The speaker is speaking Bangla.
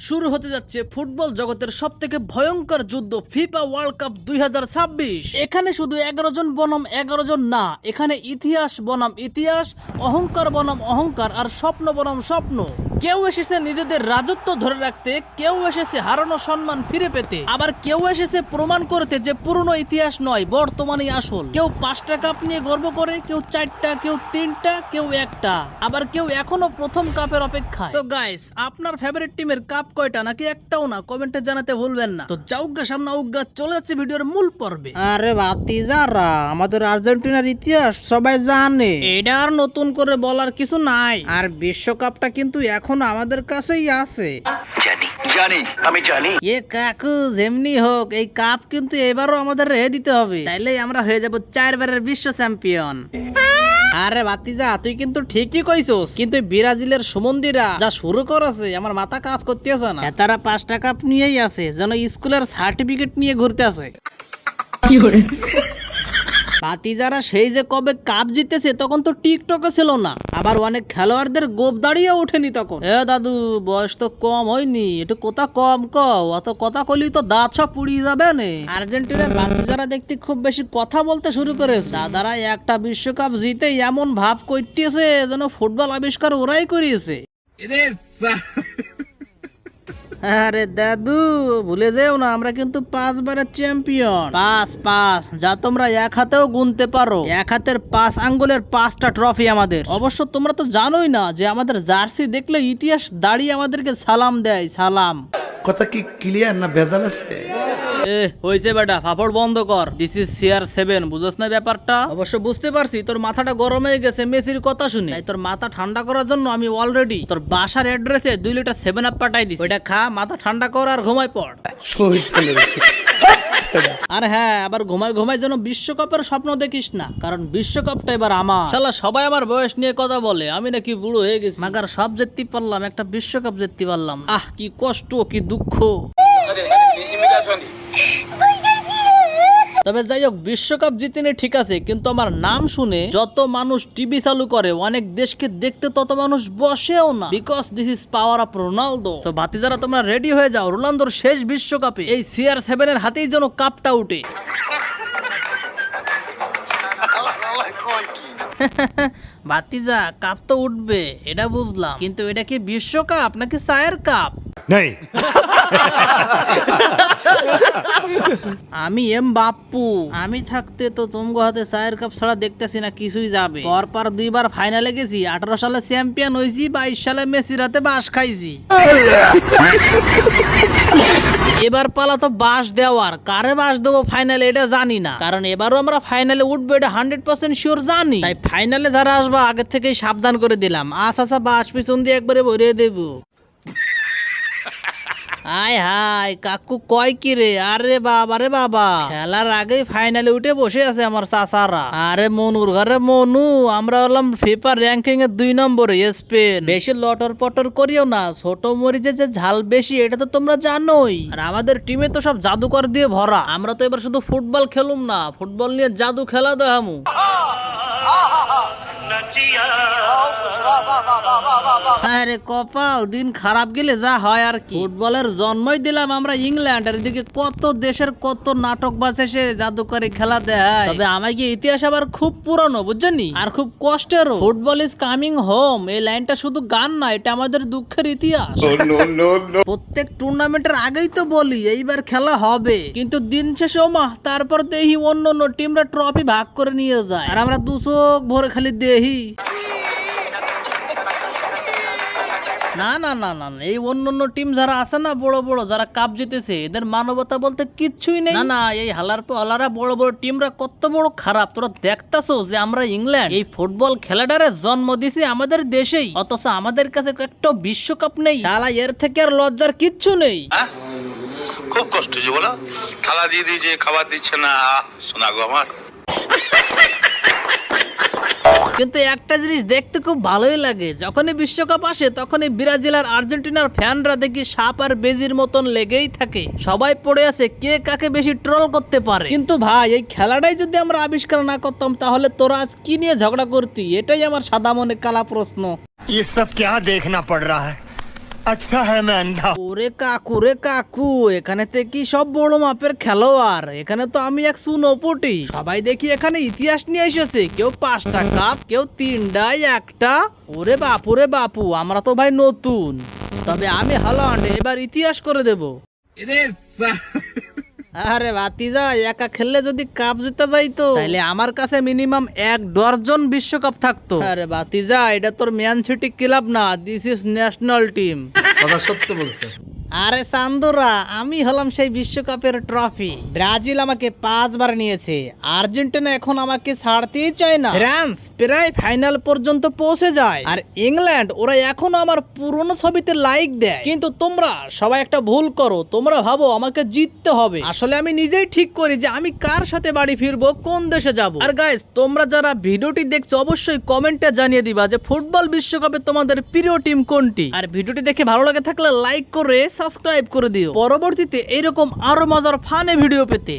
শুরু হতে যাচ্ছে ফুটবল জগতের সবথেকে ভয়ঙ্কর যুদ্ধ ফিফা ওয়ার্ল্ড কাপ 2026। এখানে শুধু 11 জন বনাম 11 জন না, এখানে ইতিহাস বনাম ইতিহাস, অহংকার বনাম অহংকার আর স্বপ্ন বনাম স্বপ্ন। কেউ এসেছে নিজেদের রাজত্ব ধরে রাখতে, কেউ এসেছে হারানো সম্মান ফিরে পেতে, আবার কেউ এসেছে প্রমাণ করতে যে পুরনো ইতিহাস নয় বর্তমানেই আসল। কেউ 5টা কাপ নিয়ে গর্ব করে, কেউ 4টা, কেউ 3টা, কেউ 1টা, আবার কেউ এখনো প্রথম কাপের অপেক্ষায়। সো গাইস, আপনার ফেভারিট টিমের কাপ কয়টা নাকি একটাও না, কমেন্টে জানাতে ভুলবেন না। তো যাউগা সামনে উগা চলে যাচ্ছে ভিডিওর মূল পর্বে। আরে ভাতিজারা, আমাদের আর্জেন্টিনার ইতিহাস সবাই জানে, এটা আর নতুন করে বলার কিছু নাই। আর বিশ্বকাপটা কিন্তু এখন আমাদের কাছেই আছে। আমি জানি এ কাকু, যেমনি হোক এই কাপ কিন্তু এবারও আমাদের রেখে দিতে হবে, তাইলেই আমরা হয়ে যাব 4বারের বিশ্ব চ্যাম্পিয়ন। আরে ভাতিজা, তুই কিন্তু ঠিকই কইছস, কিন্তু ব্রাজিলের সুমন্দিরা যা শুরু করেছে আমার মাথা কাজ করতেছে না। তারা 5টা কাপ নিয়েই আছে, যেন স্কুলের সার্টিফিকেট নিয়ে ঘুরতে আছে। ভাতিজারা সেই যে কবে কাপ জিতেছে তখন তো টিকটকে ছিল না, আবার অনেক খেলোয়াড়দের গোপ দাঁড়িয়ে ওঠেনি তখন। এ দাদু, বয়স তো কম হয়নি, একটু কথা কম কও, অত কথা কইলি তো দাঁত সব পুড়িয়ে যাবে না। আর্জেন্টিনার ভাতিজারা দেখতে খুব বেশি কথা বলতে শুরু করেছে। দাদারা একটা বিশ্বকাপ জিতে এমন ভাব করতেছে যেন ফুটবল আবিষ্কার ওরাই করিয়েছে। আরে দাদু, ভুলে যেও না, আমরা কিন্তু 5বারের চ্যাম্পিয়ন। 5 যা তোমরা এক হাতেও গুনতে পারো। এক হাতের 5 আঙ্গুলের 5টা ট্রফি আমাদের। অবশ্য তোমরা তো জানোই না যে আমাদের জার্সি দেখলে ইতিহাস দাঁড়িয়ে আমাদেরকে সালাম দেয়। সালাম কথা কি ক্লিয়ার না ভেজাল আছে? হয়েছে বেটা, ফাফড় বন্ধ কর। দিস ইজ CR7, বুঝছ না ব্যাপারটা? অবশ্য বুঝতে পারছি তোর মাথাটা গরম হয়ে গেছে মেসির কথা শুনে, তাই তোর মাথা ঠান্ডা করার জন্য আমি অলরেডি তোর বাসার অ্যাড্রেসে 2 লিটার 7 আপ পাঠাই দিছি। ওইটা খা, মাথা ঠান্ডা কর আর ঘুমাই পড়। আর হ্যাঁ, আবার ঘুমাই ঘুমাই যেন বিশ্বকাপের স্বপ্ন দেখিস না, কারণ বিশ্বকাপটা এবার আমার। শালা সবাই আমার বয়স নিয়ে কথা বলে, আমি নাকি বুড়ো হয়ে গেছি। মাগার সব জিততে পারলাম, একটা বিশ্বকাপ জিততে পারলাম। আহ, কি কষ্ট, কি দুঃখ। তবে যাই হোক, বিশ্বকাপ জিতিনি ঠিক আছে, কিন্তু আমার নাম শুনে যত মানুষ টিভি চালু করে, অনেক দেশকে দেখতে তত মানুষ বসেও না, because this is power of Ronaldo. So ভাতিজারা, তোমরা রেডি হয়ে যাও, রোনালদোর শেষ বিশ্বকাপে এই CR7 এর হাতেই যেন কাপটা উঠে। ভাতিজা, কাপ তো উঠবে এটা বুঝলাম, কিন্তু এটা কি বিশ্বকাপ নাকি চায়ের কাপ? আমি বাপ্পু, আমি থাকতে তো তোমার হাতে চায়ের কাপ ছাড়া দেখতেছি না কিছুই যাবে। পরপর 2বার ফাইনালে গেছি, 18 সালে চ্যাম্পিয়ন হয়েছি, 22 সালে মেসির হাতে বাস খাইছি। এবার পালা তো বাস দেওয়ার, কারে বাস দেবো ফাইনালে এটা জানি না, কারণ এবারও আমরা ফাইনালে উঠবো এটা 100% শিওর জানি। তাই ফাইনালে যারা আসবো আগে থেকেই সাবধান করে দিলাম, আচ্ছা বাস পিছন দিয়ে একবারে ভরিয়ে দেবো। আয় হাই, কাকু কয় কি রে? আরে বাবা রে বাবা, খেলার আগেই ফাইনালে উঠে বসে আছে আমার চাচারা। আরে মনুর ঘরে মনু, আমরা হলাম ফিফা র্যাঙ্কিং এর 2 নম্বরে স্পেন। বেশি লটর পটর করিও না, ছোট মরিচে যে ঝাল বেশি এটা তো তোমরা জানোই। আর আমাদের টিমে তো সব জাদুকর দিয়ে ভরা। আমরা তো এবার শুধু ফুটবল খেলুম না, ফুটবল নিয়ে জাদু খেলা দেখামু। আরে কপাল, দিন খারাপ গেলে যা হয় আর কি। ফুটবলের জন্মই দিলাম আমরা ইংল্যান্ড, আর এদিকে কত দেশের কত নাটক বাজে সে জাদুকরি খেলা দেয়। তবে আমাকে ইতিহাস আবার খুব পুরনো, বুঝছেন, আর খুব কষ্টেরও। ফুটবল ইজ কামিং হোম, এই লাইনটা শুধু গান না, এটা আমাদের দুঃখের ইতিহাস। প্রত্যেক টুর্নামেন্টের আগেই তো বলি এইবার খেলা হবে, কিন্তু দিন শেষে ওমা তারপর দেখি অন্য অন্য টিমরা ট্রফি ভাগ করে নিয়ে যায়, আর আমরা 2 চোখ ভরে খালি দেখি। না না না না, এই অন্য টিম যারা আছে না, বড় বড় যারা কাপ জিতেছে, এদের মানবতা বলতে কিচ্ছুই নেই। না না, এই হালার পালারা বড় বড় টিমরা কত বড় খারাপ, তোরা দেখতাছো যে আমরা ইংল্যান্ড এই ফুটবল খেলাটারে জন্ম দিছি আমাদের দেশেই, অথচ আমাদের কাছে একটা বিশ্বকাপ নেই। শালা, এর থেকে আর লজ্জার কিচ্ছু নেই। খুব কষ্ট যে বলো, থালা দিয়ে দিয়েছে, খাবার দিচ্ছে না, শোনা গো আমার। কিন্তু একটা জিনিস দেখতে খুব ভালোই লাগে, যখনই বিশ্বকাপ আসে তখনই ব্রাজিল আর আর্জেন্টিনার ফ্যানরা দেখি সাপ আর বেজির মতন লেগেই থাকে। সবাই পড়ে আছে কে কাকে বেশি ট্রোল করতে পারে। কিন্তু ভাই, এই খেলাটাই যদি আমরা আবিষ্কার না করতাম তাহলে তোরা আজ কি নিয়ে ঝগড়া করতি? এটাই আমার সাদা মনে কালা প্রশ্ন। ये सब क्या देखना पड़ रहा है? ওরে কাকু রে কাকু, এখানে তো কি সব বড় মাপের খেলোয়াড়? এখানে তো আমি এক সুনপটি। সবাই দেখি এখানে ইতিহাস নিয়ে এসেছে, কেউ 5টা কাপ, কেউ 3টায় 1টা। ওরে বাপু রে বাপু, আমরা তো ভাই নতুন, তবে আমি হল্যান্ড এবার ইতিহাস করে দেব। আরে ভাতিজা, একা খেললে যদি কাপ জিতে যাইতো তাহলে আমার কাছে মিনিমাম 1 ডজন বিশ্বকাপ থাকতো। আরে ভাতিজা, এটা তোর ম্যান সিটি ক্লাব না, দিস ইজ ন্যাশনাল টিম। কথা সত্য বলছে। আরে চান্দুরা, আমি হলাম সেই বিশ্বকাপের ট্রফি। ব্রাজিল আমাকে 5 বার নিয়েছে, আর্জেন্টিনা এখন আমাকে ছাড়তেই চায় না। ফ্রান্স প্রায় ফাইনাল পর্যন্ত পৌঁছে যায়, আর ইংল্যান্ড ওরা এখনো আমার পুরনো ছবিতে লাইক দেয়। কিন্তু তোমরা সবাই একটা ভুল করো, তোমরা ভাবো আমাকে জিততে হবে। আসলে আমি নিজেই ঠিক করি যে আমি কার সাথে বাড়ি ফিরবো, কোন দেশে যাব। আর গাইস, তোমরা যারা ভিডিওটি দেখছো অবশ্যই কমেন্টে জানিয়ে দিবা যে ফুটবল বিশ্বকাপে তোমাদের প্রিয় টিম কোনটি। আর ভিডিওটি দেখে ভালো লাগে থাকলে লাইক করে সাবস্ক্রাইব করে দিও পরবর্তীতে এইরকম আরো মজার ফানে ভিডিও পেতে।